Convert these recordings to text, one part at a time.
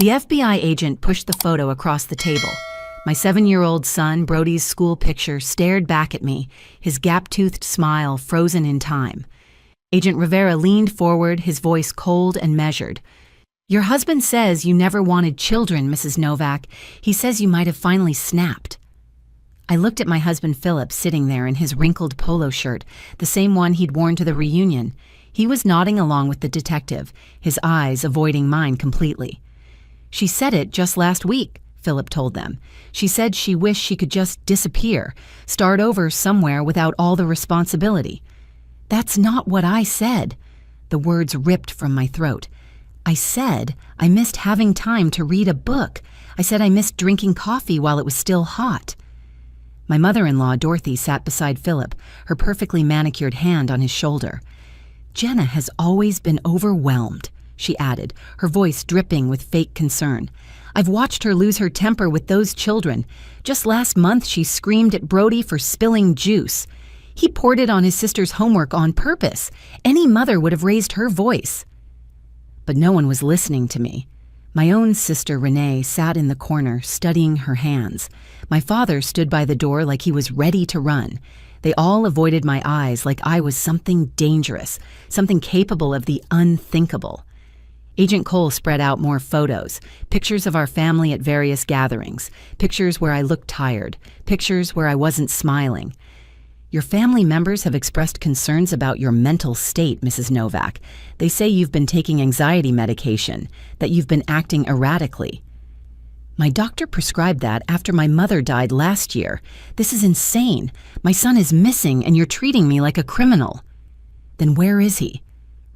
The FBI agent pushed the photo across the table. My 7-year-old son, Brody's school picture, stared back at me, his gap-toothed smile frozen in time. Agent Rivera leaned forward, his voice cold and measured. "Your husband says you never wanted children, Mrs. Novak. He says you might have finally snapped." I looked at my husband Philip sitting there in his wrinkled polo shirt, the same one he'd worn to the reunion. He was nodding along with the detective, his eyes avoiding mine completely. "She said it just last week," Philip told them. "She said she wished she could just disappear, start over somewhere without all the responsibility." "That's not what I said." The words ripped from my throat. "I said I missed having time to read a book. I said I missed drinking coffee while it was still hot." My mother-in-law, Dorothy, sat beside Philip, her perfectly manicured hand on his shoulder. "Jenna has always been overwhelmed," she added, her voice dripping with fake concern. "I've watched her lose her temper with those children. Just last month she screamed at Brody for spilling juice. He poured it on his sister's homework on purpose. Any mother would have raised her voice." But no one was listening to me. My own sister, Renee, sat in the corner, studying her hands. My father stood by the door like he was ready to run. They all avoided my eyes like I was something dangerous, something capable of the unthinkable. Agent Cole spread out more photos, pictures of our family at various gatherings, pictures where I looked tired, pictures where I wasn't smiling. "Your family members have expressed concerns about your mental state, Mrs. Novak. They say you've been taking anxiety medication, that you've been acting erratically." "My doctor prescribed that after my mother died last year. This is insane. My son is missing and you're treating me like a criminal." "Then where is he?"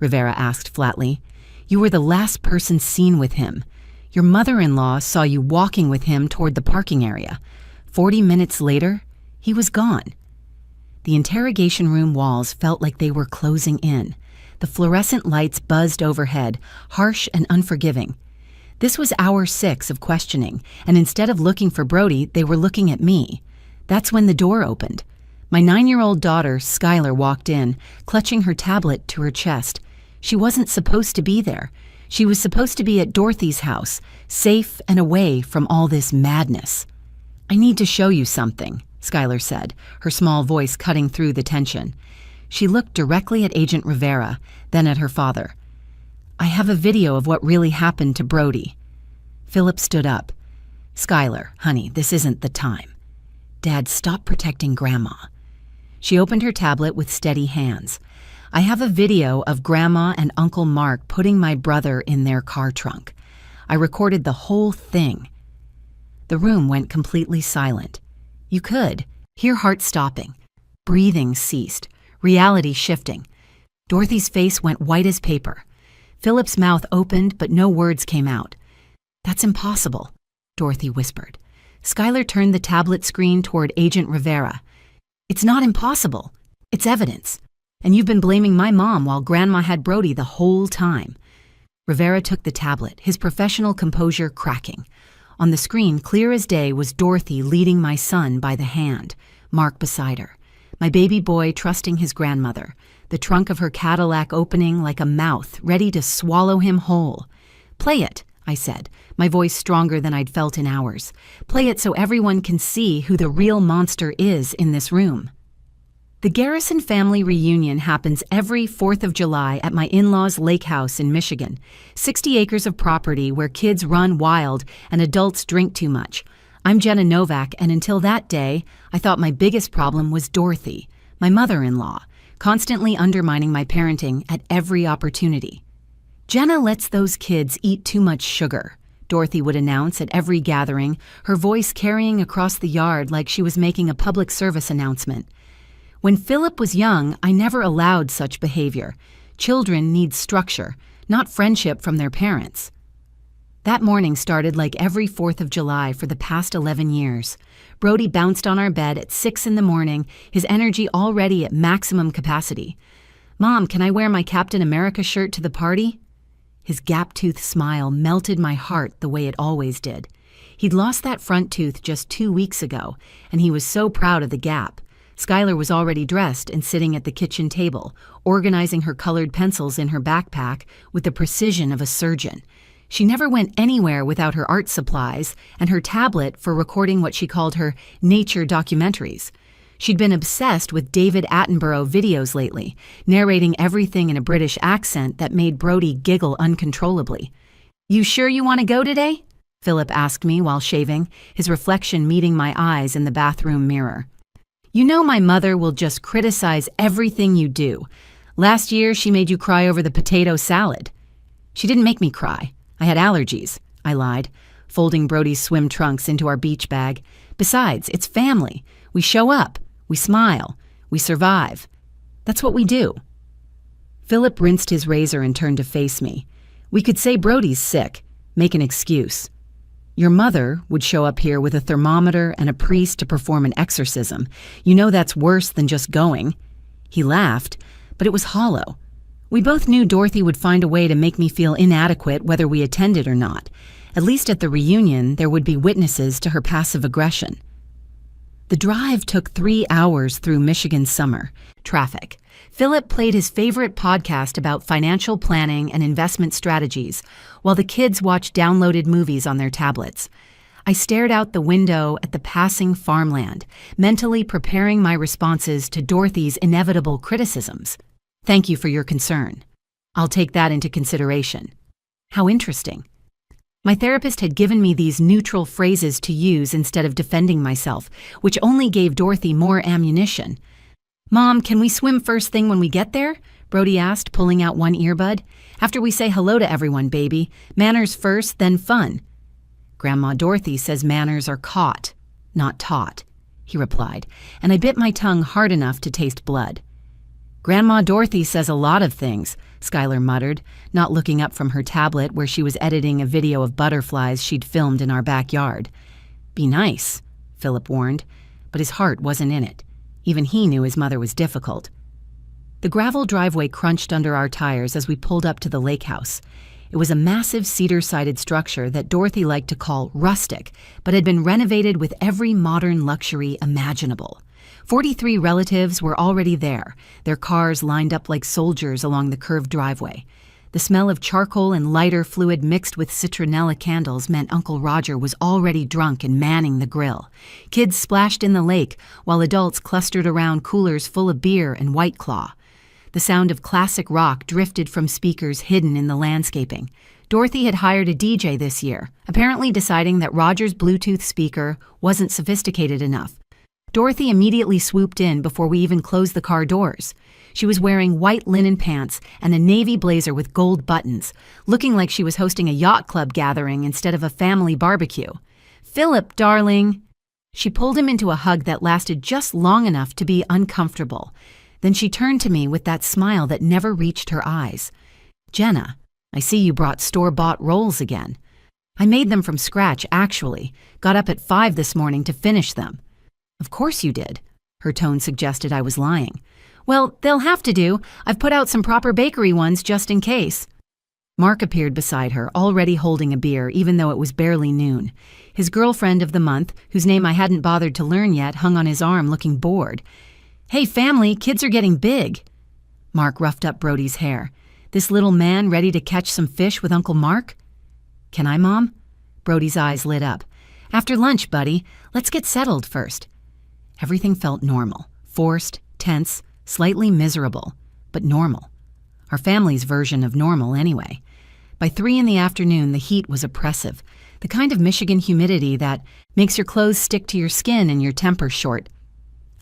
Rivera asked flatly. "You were the last person seen with him. Your mother-in-law saw you walking with him toward the parking area. 40 minutes later, he was gone." The interrogation room walls felt like they were closing in. The fluorescent lights buzzed overhead, harsh and unforgiving. This was hour 6 of questioning, and instead of looking for Brody, they were looking at me. That's when the door opened. My 9-year-old daughter, Skylar, walked in, clutching her tablet to her chest. She wasn't supposed to be there. She was supposed to be at Dorothy's house, safe and away from all this madness. "I need to show you something," Skylar said, her small voice cutting through the tension. She looked directly at Agent Rivera, then at her father. "I have a video of what really happened to Brody." Philip stood up. "Skylar, honey, this isn't the time." "Dad, stop protecting Grandma." She opened her tablet with steady hands. "I have a video of Grandma and Uncle Mark putting my brother in their car trunk. I recorded the whole thing." The room went completely silent. You could hear heart stopping. Breathing ceased, reality shifting. Dorothy's face went white as paper. Philip's mouth opened, but no words came out. "That's impossible," Dorothy whispered. Skylar turned the tablet screen toward Agent Rivera. "It's not impossible. It's evidence. And you've been blaming my mom while Grandma had Brody the whole time." Rivera took the tablet, his professional composure cracking. On the screen, clear as day, was Dorothy leading my son by the hand, Mark beside her. My baby boy trusting his grandmother, the trunk of her Cadillac opening like a mouth, ready to swallow him whole. "Play it," I said, my voice stronger than I'd felt in hours. "Play it so everyone can see who the real monster is in this room." The Garrison family reunion happens every 4th of July at my in-laws' lake house in Michigan, 60 acres of property where kids run wild and adults drink too much. I'm Jenna Novak, and until that day, I thought my biggest problem was Dorothy, my mother-in-law, constantly undermining my parenting at every opportunity. "Jenna lets those kids eat too much sugar," Dorothy would announce at every gathering, her voice carrying across the yard like she was making a public service announcement. When Philip was young, I never allowed such behavior. Children need structure, not friendship from their parents. That morning started like every 4th of July for the past 11 years. Brody bounced on our bed at 6 in the morning, his energy already at maximum capacity. "Mom, can I wear my Captain America shirt to the party?" His gap-toothed smile melted my heart the way it always did. He'd lost that front tooth just 2 weeks ago, and he was so proud of the gap. Skylar was already dressed and sitting at the kitchen table, organizing her colored pencils in her backpack with the precision of a surgeon. She never went anywhere without her art supplies and her tablet for recording what she called her nature documentaries. She'd been obsessed with David Attenborough videos lately, narrating everything in a British accent that made Brody giggle uncontrollably. "You sure you want to go today?" Philip asked me while shaving, his reflection meeting my eyes in the bathroom mirror. "You know my mother will just criticize everything you do. Last year she made you cry over the potato salad." "She didn't make me cry. I had allergies," I lied, folding Brody's swim trunks into our beach bag. "Besides, it's family. We show up. We smile. We survive. That's what we do." Philip rinsed his razor and turned to face me. "We could say Brody's sick. Make an excuse. Your mother would show up here with a thermometer and a priest to perform an exorcism. You know that's worse than just going." He laughed, but it was hollow. We both knew Dorothy would find a way to make me feel inadequate whether we attended or not. At least at the reunion, there would be witnesses to her passive aggression. The drive took 3 hours through Michigan summer. Traffic. Philip played his favorite podcast about financial planning and investment strategies, while the kids watched downloaded movies on their tablets. I stared out the window at the passing farmland, mentally preparing my responses to Dorothy's inevitable criticisms. "Thank you for your concern. I'll take that into consideration." How interesting. My therapist had given me these neutral phrases to use instead of defending myself, which only gave Dorothy more ammunition. "Mom, can we swim first thing when we get there?" Brody asked, pulling out one earbud. "After we say hello to everyone, baby. Manners first, then fun." "Grandma Dorothy says manners are caught, not taught," he replied, and I bit my tongue hard enough to taste blood. "Grandma Dorothy says a lot of things," Skylar muttered, not looking up from her tablet where she was editing a video of butterflies she'd filmed in our backyard. "Be nice," Philip warned, but his heart wasn't in it. Even he knew his mother was difficult. The gravel driveway crunched under our tires as we pulled up to the lake house. It was a massive cedar-sided structure that Dorothy liked to call rustic, but had been renovated with every modern luxury imaginable. 43 relatives were already there, their cars lined up like soldiers along the curved driveway. The smell of charcoal and lighter fluid mixed with citronella candles meant Uncle Roger was already drunk and manning the grill. Kids splashed in the lake, while adults clustered around coolers full of beer and White Claw. The sound of classic rock drifted from speakers hidden in the landscaping. Dorothy had hired a DJ this year, apparently deciding that Roger's Bluetooth speaker wasn't sophisticated enough. Dorothy immediately swooped in before we even closed the car doors. She was wearing white linen pants and a navy blazer with gold buttons, looking like she was hosting a yacht club gathering instead of a family barbecue. "Philip, darling." She pulled him into a hug that lasted just long enough to be uncomfortable. Then she turned to me with that smile that never reached her eyes. "Jenna, I see you brought store-bought rolls again." "I made them from scratch, actually. Got up at 5 this morning to finish them." "Of course you did." Her tone suggested I was lying. "Well, they'll have to do. I've put out some proper bakery ones just in case." Mark appeared beside her, already holding a beer, even though it was barely noon. His girlfriend of the month, whose name I hadn't bothered to learn yet, hung on his arm, looking bored. "Hey, family, kids are getting big." Mark roughed up Brody's hair. "This little man ready to catch some fish with Uncle Mark?" "Can I, Mom?" Brody's eyes lit up. "After lunch, buddy. Let's get settled first." Everything felt normal, forced, tense, slightly miserable, but normal. Our family's version of normal, anyway. By 3 in the afternoon, the heat was oppressive, the kind of Michigan humidity that makes your clothes stick to your skin and your temper short.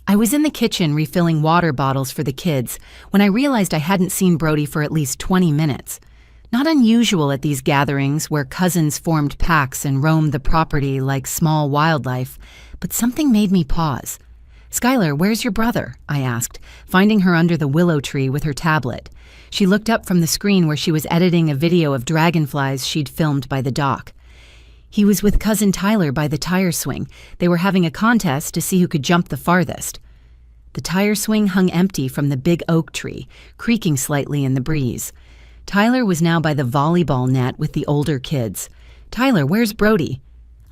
I was in the kitchen refilling water bottles for the kids when I realized I hadn't seen Brody for at least 20 minutes. Not unusual at these gatherings where cousins formed packs and roamed the property like small wildlife, but something made me pause. "Skylar, where's your brother?" I asked, finding her under the willow tree with her tablet. She looked up from the screen where she was editing a video of dragonflies she'd filmed by the dock. "He was with Cousin Tyler by the tire swing. They were having a contest to see who could jump the farthest." The tire swing hung empty from the big oak tree, creaking slightly in the breeze. Tyler was now by the volleyball net with the older kids. "Tyler, where's Brody?"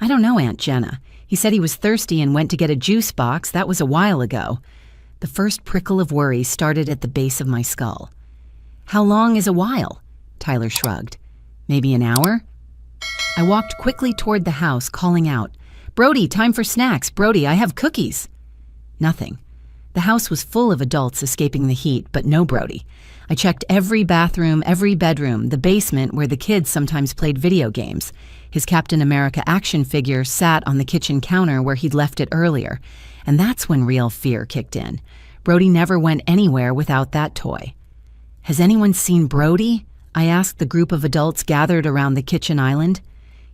"I don't know, Aunt Jenna. He said he was thirsty and went to get a juice box. That was a while ago." The first prickle of worry started at the base of my skull. "How long is a while?" Tyler shrugged. "Maybe an hour?" I walked quickly toward the house, calling out, "Brody, time for snacks. Brody, I have cookies." Nothing. The house was full of adults escaping the heat, but no Brody. I checked every bathroom, every bedroom, the basement where the kids sometimes played video games. His Captain America action figure sat on the kitchen counter where he'd left it earlier, and that's when real fear kicked in. Brody never went anywhere without that toy. "Has anyone seen Brody?" I asked the group of adults gathered around the kitchen island.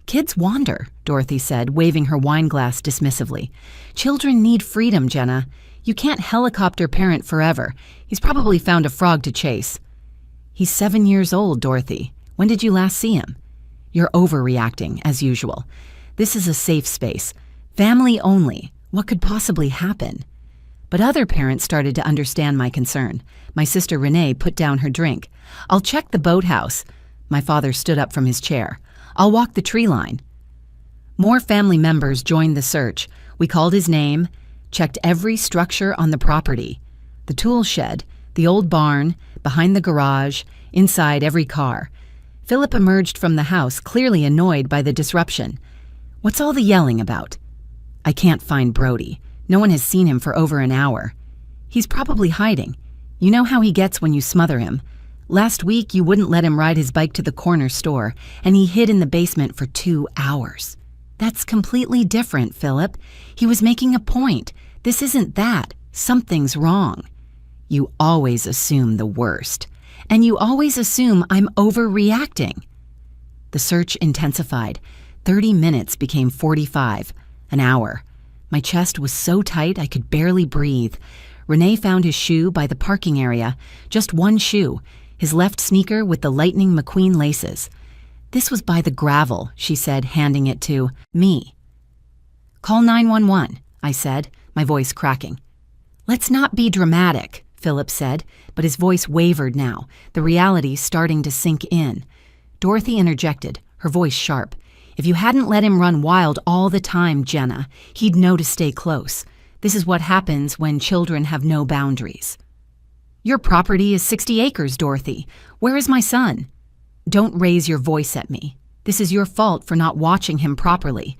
"Kids wander," Dorothy said, waving her wine glass dismissively. "Children need freedom, Jenna. You can't helicopter parent forever. He's probably found a frog to chase." "He's 7 years old, Dorothy. When did you last see him?" "You're overreacting, as usual. This is a safe space. Family only. What could possibly happen?" But other parents started to understand my concern. My sister Renee put down her drink. "I'll check the boathouse." My father stood up from his chair. "I'll walk the tree line." More family members joined the search. We called his name, checked every structure on the property. The tool shed, the old barn, behind the garage, inside every car. Philip emerged from the house, clearly annoyed by the disruption. "What's all the yelling about?" "I can't find Brody. No one has seen him for over an hour." "He's probably hiding. You know how he gets when you smother him. Last week, you wouldn't let him ride his bike to the corner store, and he hid in the basement for 2 hours. That's completely different, Philip. He was making a point. This isn't that. Something's wrong." "You always assume the worst. And you always assume I'm overreacting." The search intensified. 30 minutes became 45, an hour. My chest was so tight I could barely breathe. Renee found his shoe by the parking area, just one shoe, his left sneaker with the Lightning McQueen laces. "This was by the gravel," she said, handing it to me. "Call 911, I said, my voice cracking. "Let's not be dramatic," Philip said, but his voice wavered now, the reality starting to sink in. Dorothy interjected, her voice sharp. "If you hadn't let him run wild all the time, Jenna, he'd know to stay close. This is what happens when children have no boundaries." "Your property is 60 acres, Dorothy. Where is my son?" "Don't raise your voice at me. This is your fault for not watching him properly."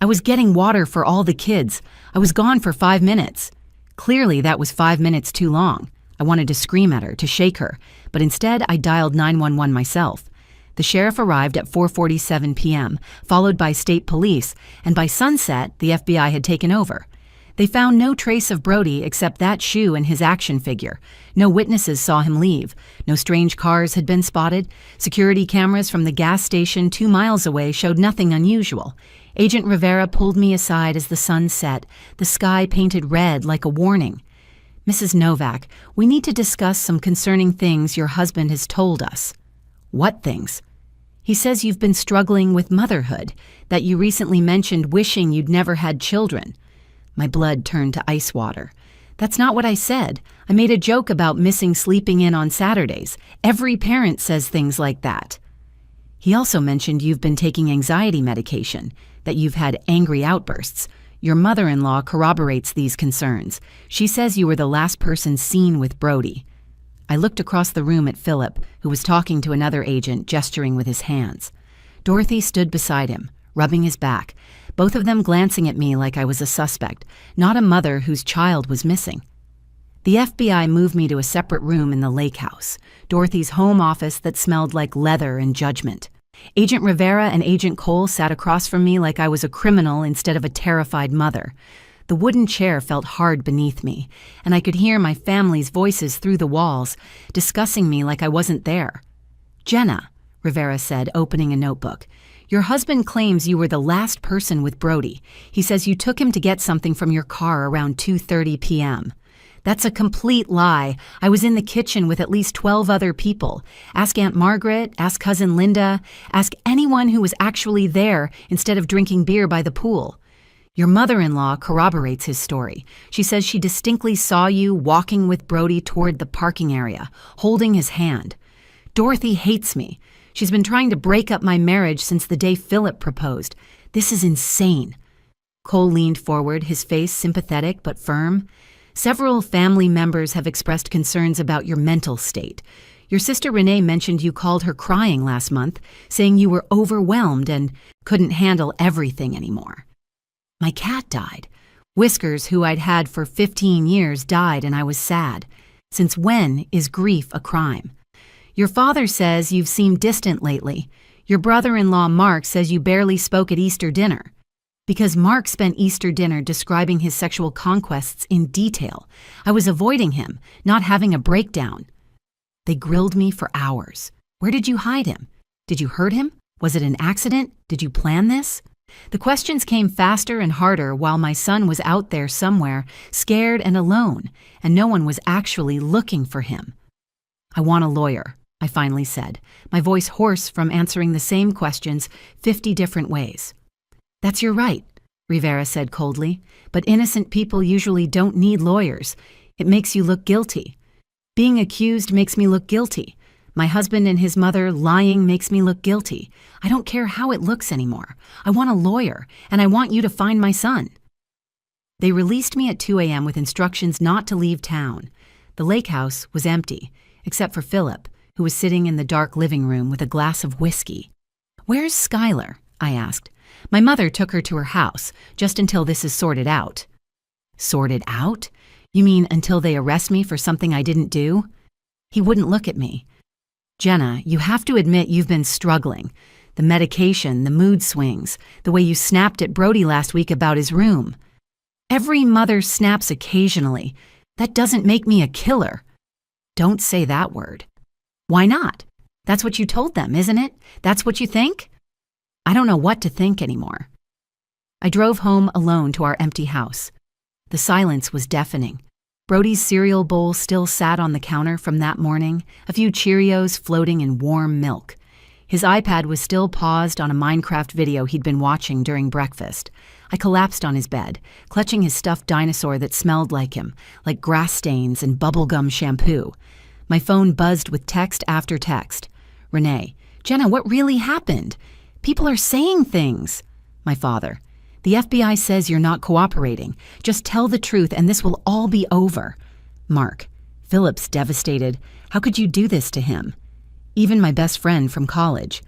"I was getting water for all the kids. I was gone for 5 minutes." Clearly, that was 5 minutes too long. I wanted to scream at her, to shake her, but instead I dialed 911 myself. The sheriff arrived at 4:47 p.m., followed by state police, and by sunset, the FBI had taken over. They found no trace of Brody except that shoe and his action figure. No witnesses saw him leave. No strange cars had been spotted. Security cameras from the gas station 2 miles away showed nothing unusual. Agent Rivera pulled me aside as the sun set, the sky painted red like a warning. "Mrs. Novak, we need to discuss some concerning things your husband has told us." "What things?" "He says you've been struggling with motherhood, that you recently mentioned wishing you'd never had children." My blood turned to ice water. "That's not what I said. I made a joke about missing sleeping in on Saturdays. Every parent says things like that." "He also mentioned you've been taking anxiety medication, that you've had angry outbursts. Your mother-in-law corroborates these concerns. She says you were the last person seen with Brody." I looked across the room at Philip, who was talking to another agent, gesturing with his hands. Dorothy stood beside him, rubbing his back, both of them glancing at me like I was a suspect, not a mother whose child was missing. The FBI moved me to a separate room in the lake house, Dorothy's home office that smelled like leather and judgment. Agent Rivera and Agent Cole sat across from me like I was a criminal instead of a terrified mother. The wooden chair felt hard beneath me, and I could hear my family's voices through the walls, discussing me like I wasn't there. "Jenna," Rivera said, opening a notebook, "your husband claims you were the last person with Brody. He says you took him to get something from your car around 2:30 p.m. That's a complete lie. I was in the kitchen with at least 12 other people. Ask Aunt Margaret, ask Cousin Linda, ask anyone who was actually there instead of drinking beer by the pool. Your mother-in-law corroborates his story. She says she distinctly saw you walking with Brody toward the parking area, holding his hand. Dorothy hates me. She's been trying to break up my marriage since the day Philip proposed. This is insane." Cole leaned forward, his face sympathetic but firm. "Several family members have expressed concerns about your mental state. Your sister Renee mentioned you called her crying last month, saying you were overwhelmed and couldn't handle everything anymore. My cat died. Whiskers, who I'd had for 15 years, died and I was sad. Since when is grief a crime? Your father says you've seemed distant lately. Your brother-in-law Mark says you barely spoke at Easter dinner. Because Mark spent Easter dinner describing his sexual conquests in detail. I was avoiding him, not having a breakdown. They grilled me for hours. Where did you hide him? Did you hurt him? Was it an accident? Did you plan this? The questions came faster and harder while my son was out there somewhere, scared and alone, and no one was actually looking for him. I want a lawyer, I finally said, my voice hoarse from answering the same questions 50 different ways. That's your right, Rivera said coldly, but innocent people usually don't need lawyers. It makes you look guilty. Being accused makes me look guilty. My husband and his mother lying makes me look guilty. I don't care how it looks anymore. I want a lawyer, and I want you to find my son. They released me at 2 a.m. with instructions not to leave town. The lake house was empty, except for Philip, who was sitting in the dark living room with a glass of whiskey. Where's Skylar? I asked. My mother took her to her house, just until this is sorted out. Sorted out? You mean until they arrest me for something I didn't do? He wouldn't look at me. Jenna, you have to admit you've been struggling. The medication, the mood swings, the way you snapped at Brody last week about his room. Every mother snaps occasionally. That doesn't make me a killer. Don't say that word. Why not? That's what you told them, isn't it? That's what you think? I don't know what to think anymore. I drove home alone to our empty house. The silence was deafening. Brody's cereal bowl still sat on the counter from that morning, a few Cheerios floating in warm milk. His iPad was still paused on a Minecraft video he'd been watching during breakfast. I collapsed on his bed, clutching his stuffed dinosaur that smelled like him, like grass stains and bubblegum shampoo. My phone buzzed with text after text. Renee, Jenna, what really happened? People are saying things. My father, the FBI says you're not cooperating. Just tell the truth and this will all be over. Mark, Philip's devastated. How could you do this to him? Even my best friend from college.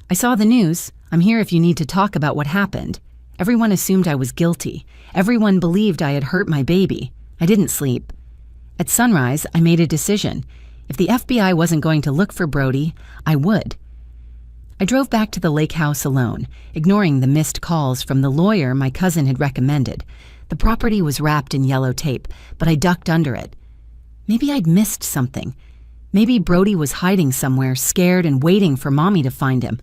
I saw the news. I'm here if you need to talk about what happened. Everyone assumed I was guilty. Everyone believed I had hurt my baby. I didn't sleep. At sunrise, I made a decision. If the FBI wasn't going to look for Brody, I would. I drove back to the lake house alone, ignoring the missed calls from the lawyer my cousin had recommended. The property was wrapped in yellow tape, but I ducked under it. Maybe I'd missed something. Maybe Brody was hiding somewhere, scared and waiting for Mommy to find him.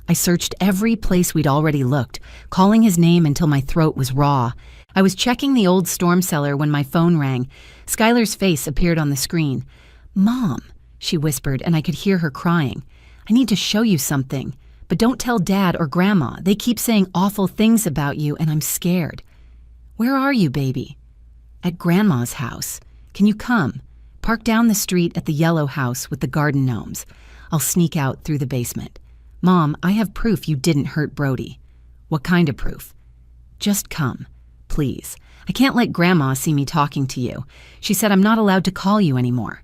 I searched every place we'd already looked, calling his name until my throat was raw. I was checking the old storm cellar when my phone rang. Skylar's face appeared on the screen. Mom, she whispered, and I could hear her crying. I need to show you something, but don't tell Dad or Grandma. They keep saying awful things about you, and I'm scared. Where are you, baby? At Grandma's house. Can you come? Park down the street at the yellow house with the garden gnomes. I'll sneak out through the basement. Mom, I have proof you didn't hurt Brody. What kind of proof? Just come, please. I can't let Grandma see me talking to you. She said I'm not allowed to call you anymore.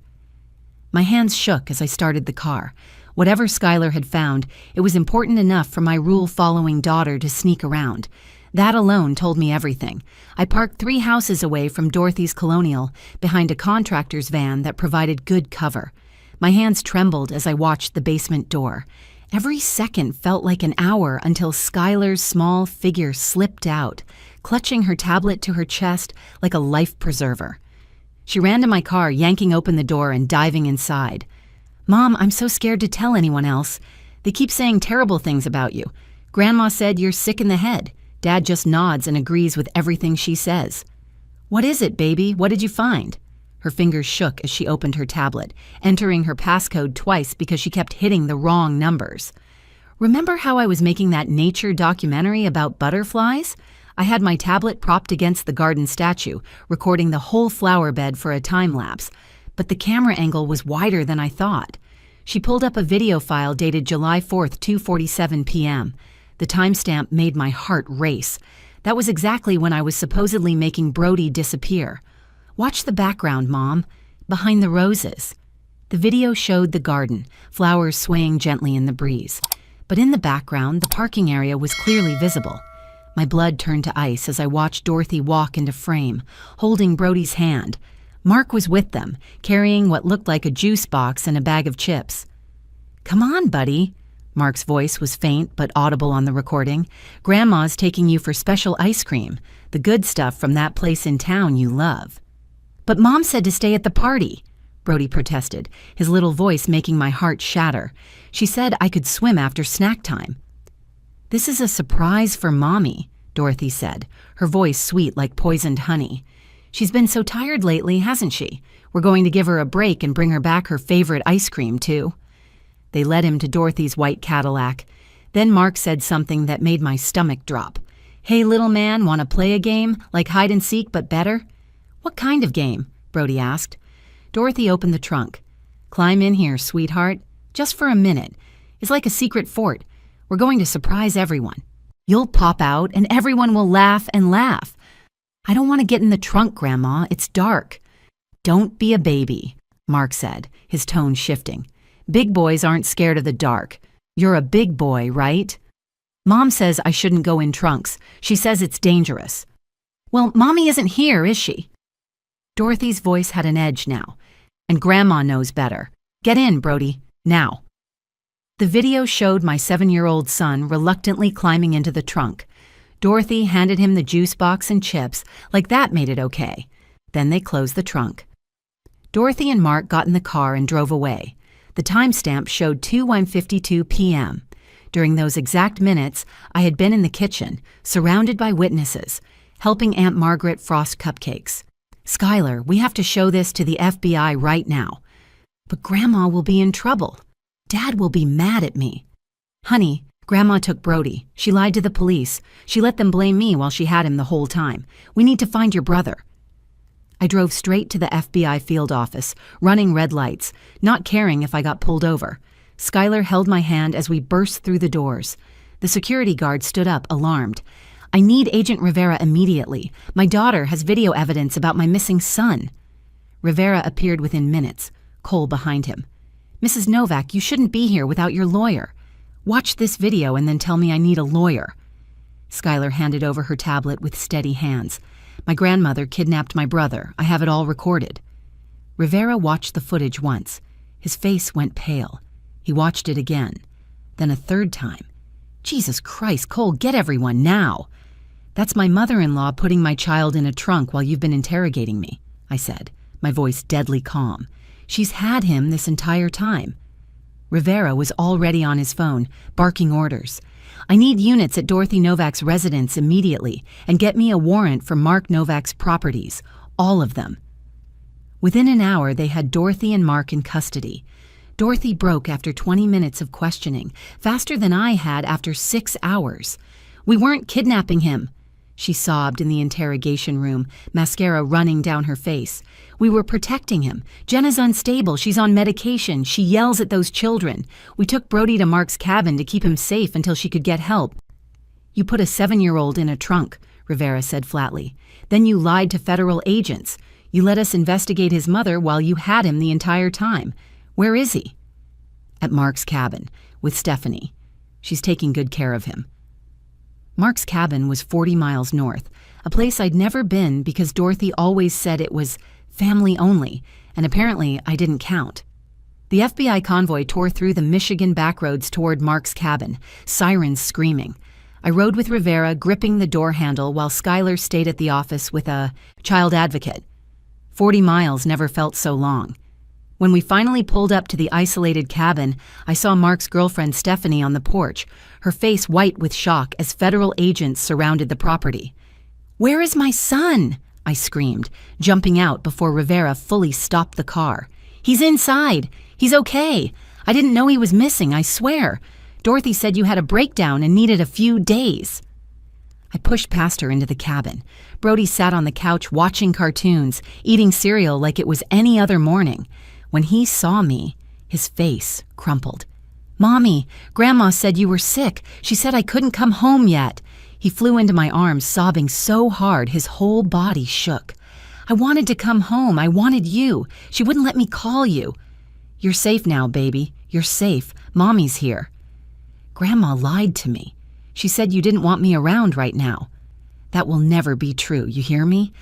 My hands shook as I started the car. Whatever Skylar had found, it was important enough for my rule-following daughter to sneak around. That alone told me everything. I parked 3 houses away from Dorothy's Colonial, behind a contractor's van that provided good cover. My hands trembled as I watched the basement door. Every second felt like an hour until Skylar's small figure slipped out, clutching her tablet to her chest like a life preserver. She ran to my car, yanking open the door and diving inside. Mom, I'm so scared to tell anyone else. They keep saying terrible things about you. Grandma said you're sick in the head. Dad just nods and agrees with everything she says. What is it, baby? What did you find? Her fingers shook as she opened her tablet, entering her passcode twice because she kept hitting the wrong numbers. Remember how I was making that nature documentary about butterflies? I had my tablet propped against the garden statue, recording the whole flower bed for a time-lapse. But the camera angle was wider than I thought. She pulled up a video file dated July 4th, 2:47 p.m. The timestamp made my heart race. That was exactly when I was supposedly making Brody disappear. Watch the background, Mom. Behind the roses. The video showed the garden, flowers swaying gently in the breeze. But in the background, the parking area was clearly visible. My blood turned to ice as I watched Dorothy walk into frame, holding Brody's hand. Mark was with them, carrying what looked like a juice box and a bag of chips. "Come on, buddy." Mark's voice was faint but audible on the recording. "Grandma's taking you for special ice cream, the good stuff from that place in town you love." "But Mom said to stay at the party," Brody protested, his little voice making my heart shatter. "She said I could swim after snack time." "This is a surprise for Mommy," Dorothy said, her voice sweet like poisoned honey. "She's been so tired lately, hasn't she? We're going to give her a break and bring her back her favorite ice cream, too." They led him to Dorothy's white Cadillac. Then Mark said something that made my stomach drop. "Hey, little man, want to play a game? Like hide and seek, but better?" "What kind of game?" Brody asked. Dorothy opened the trunk. "Climb in here, sweetheart. Just for a minute. It's like a secret fort. We're going to surprise everyone. You'll pop out and everyone will laugh and laugh." "I don't want to get in the trunk, Grandma. It's dark." "Don't be a baby," Mark said, his tone shifting. "Big boys aren't scared of the dark. You're a big boy, right?" "Mom says I shouldn't go in trunks. She says it's dangerous." "Well, Mommy isn't here, is she?" Dorothy's voice had an edge now. "And Grandma knows better. Get in, Brody, now." The video showed my 7-year-old son reluctantly climbing into the trunk. Dorothy handed him the juice box and chips, like that made it okay. Then they closed the trunk. Dorothy and Mark got in the car and drove away. The timestamp showed 2:52 p.m. During those exact minutes, I had been in the kitchen, surrounded by witnesses, helping Aunt Margaret frost cupcakes. "Skylar, we have to show this to the FBI right now." "But Grandma will be in trouble. Dad will be mad at me." "Honey, Grandma took Brody. She lied to the police. She let them blame me while she had him the whole time. We need to find your brother." I drove straight to the FBI field office, running red lights, not caring if I got pulled over. Skylar held my hand as we burst through the doors. The security guard stood up, alarmed. "I need Agent Rivera immediately. My daughter has video evidence about my missing son." Rivera appeared within minutes, Cole behind him. "Mrs. Novak, you shouldn't be here without your lawyer. Watch this video and then tell me I need a lawyer." Skylar handed over her tablet with steady hands. "My grandmother kidnapped my brother. I have it all recorded." Rivera watched the footage once. His face went pale. He watched it again. Then a third time. "Jesus Christ, Cole, get everyone now." "That's my mother-in-law putting my child in a trunk while you've been interrogating me," I said, my voice deadly calm. "She's had him this entire time." Rivera was already on his phone, barking orders. "I need units at Dorothy Novak's residence immediately, and get me a warrant for Mark Novak's properties, all of them." Within an hour, they had Dorothy and Mark in custody. Dorothy broke after 20 minutes of questioning, faster than I had after 6 hours. "We weren't kidnapping him," she sobbed in the interrogation room, mascara running down her face. "We were protecting him. Jenna's unstable. She's on medication. She yells at those children. We took Brody to Mark's cabin to keep him safe until she could get help." "You put a 7-year-old in a trunk," Rivera said flatly. "Then you lied to federal agents. You let us investigate his mother while you had him the entire time. Where is he?" "At Mark's cabin, with Stephanie. She's taking good care of him." Mark's cabin was 40 miles north, a place I'd never been because Dorothy always said it was family only, and apparently I didn't count. The FBI convoy tore through the Michigan backroads toward Mark's cabin, sirens screaming. I rode with Rivera, gripping the door handle while Skylar stayed at the office with a child advocate. 40 miles never felt so long. When we finally pulled up to the isolated cabin, I saw Mark's girlfriend Stephanie on the porch, her face white with shock as federal agents surrounded the property. "Where is my son?" I screamed, jumping out before Rivera fully stopped the car. "He's inside. He's okay. I didn't know he was missing, I swear. Dorothy said you had a breakdown and needed a few days." I pushed past her into the cabin. Brody sat on the couch watching cartoons, eating cereal like it was any other morning. When he saw me, his face crumpled. "Mommy, Grandma said you were sick. She said I couldn't come home yet." He flew into my arms, sobbing so hard his whole body shook. "I wanted to come home. I wanted you. She wouldn't let me call you." "You're safe now, baby. You're safe. Mommy's here." Grandma lied to me. She said you didn't want me around right now. That will never be true, you hear me?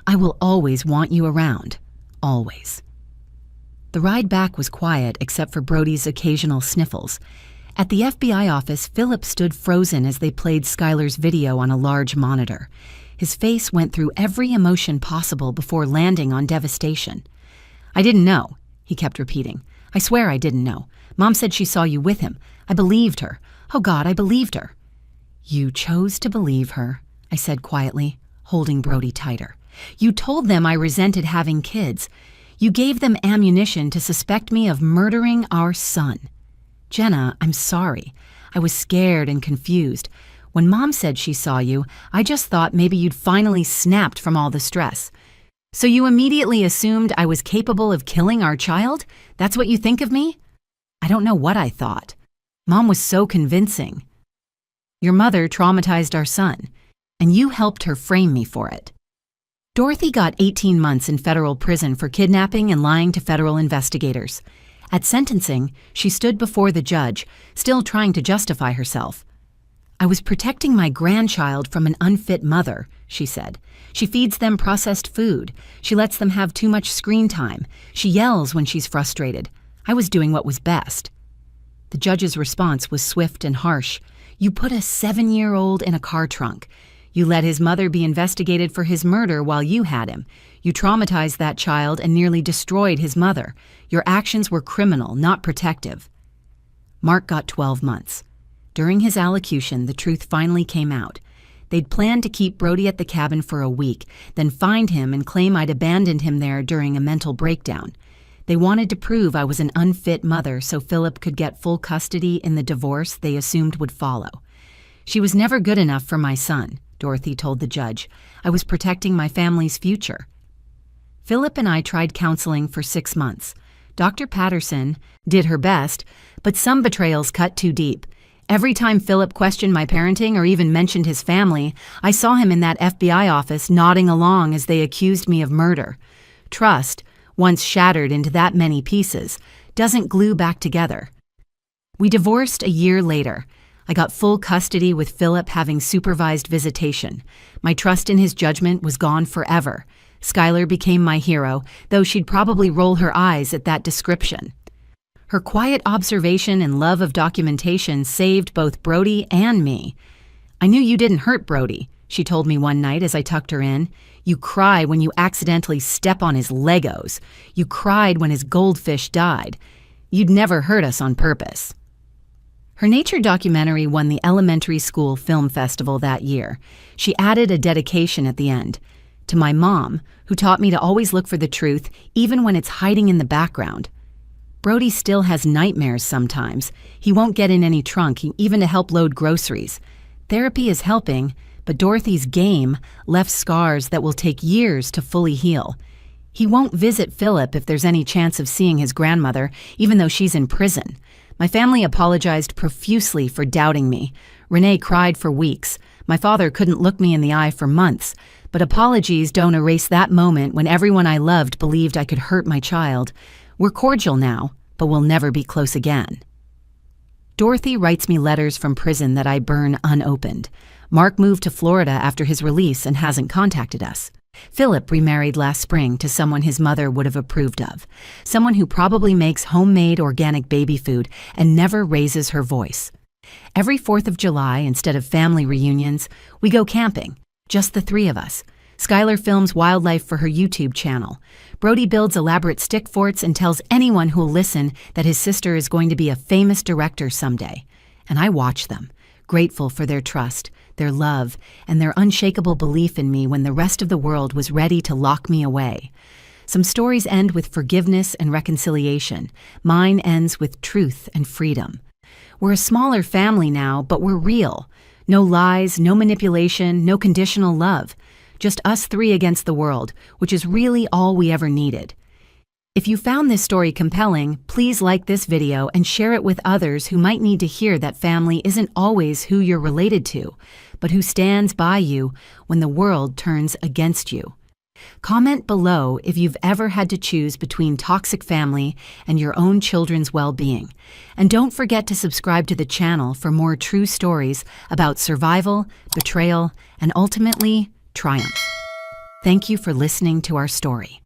I will always want you around. Always. The ride back was quiet except for Brody's occasional sniffles. At the FBI office, Philip stood frozen as they played Skylar's video on a large monitor. His face went through every emotion possible before landing on devastation. "I didn't know," he kept repeating. "I swear I didn't know. Mom said she saw you with him. I believed her. Oh God, I believed her." "You chose to believe her," I said quietly, holding Brody tighter. "You told them I resented having kids. You gave them ammunition to suspect me of murdering our son." "Jenna, I'm sorry. I was scared and confused. When Mom said she saw you, I just thought maybe you'd finally snapped from all the stress. So you immediately assumed I was capable of killing our child? That's what you think of me?" "I don't know what I thought. Mom was so convincing. Your mother traumatized our son, and you helped her frame me for it." Dorothy got 18 months in federal prison for kidnapping and lying to federal investigators. At sentencing, she stood before the judge, still trying to justify herself. "I was protecting my grandchild from an unfit mother," she said. "She feeds them processed food. She lets them have too much screen time. She yells when she's frustrated. I was doing what was best." The judge's response was swift and harsh. "You put a 7-year-old in a car trunk. You let his mother be investigated for his murder while you had him. You traumatized that child and nearly destroyed his mother. Your actions were criminal, not protective." Mark got 12 months. During his allocution, the truth finally came out. They'd planned to keep Brody at the cabin for a week, then find him and claim I'd abandoned him there during a mental breakdown. They wanted to prove I was an unfit mother so Philip could get full custody in the divorce they assumed would follow. "She was never good enough for my son," Dorothy told the judge. "I was protecting my family's future." Philip and I tried counseling for 6 months. Dr. Patterson did her best, but some betrayals cut too deep. Every time Philip questioned my parenting or even mentioned his family, I saw him in that FBI office nodding along as they accused me of murder. Trust, once shattered into that many pieces, doesn't glue back together. We divorced a year later. I got full custody with Philip having supervised visitation. My trust in his judgment was gone forever. Skylar became my hero, though she'd probably roll her eyes at that description. Her quiet observation and love of documentation saved both Brody and me. "I knew you didn't hurt Brody," she told me one night as I tucked her in. "You cry when you accidentally step on his Legos. You cried when his goldfish died. You'd never hurt us on purpose." Her nature documentary won the Elementary School Film Festival that year. She added a dedication at the end. "To my mom, who taught me to always look for the truth, even when it's hiding in the background." Brody still has nightmares sometimes. He won't get in any trunk, even to help load groceries. Therapy is helping, but Dorothy's game left scars that will take years to fully heal. He won't visit Philip if there's any chance of seeing his grandmother, even though she's in prison. My family apologized profusely for doubting me. Renee cried for weeks. My father couldn't look me in the eye for months. But apologies don't erase that moment when everyone I loved believed I could hurt my child. We're cordial now, but we'll never be close again. Dorothy writes me letters from prison that I burn unopened. Mark moved to Florida after his release and hasn't contacted us. Philip remarried last spring to someone his mother would have approved of, someone who probably makes homemade organic baby food and never raises her voice. Every 4th of July, instead of family reunions, we go camping, just the 3 of us. Skylar films wildlife for her YouTube channel. Brody builds elaborate stick forts and tells anyone who'll listen that his sister is going to be a famous director someday. And I watch them, grateful for their trust, their love, and their unshakable belief in me when the rest of the world was ready to lock me away. Some stories end with forgiveness and reconciliation. Mine ends with truth and freedom. We're a smaller family now, but we're real. No lies, no manipulation, no conditional love. Just us 3 against the world, which is really all we ever needed. If you found this story compelling, please like this video and share it with others who might need to hear that family isn't always who you're related to, but who stands by you when the world turns against you. Comment below if you've ever had to choose between toxic family and your own children's well-being. And don't forget to subscribe to the channel for more true stories about survival, betrayal, and ultimately, triumph. Thank you for listening to our story.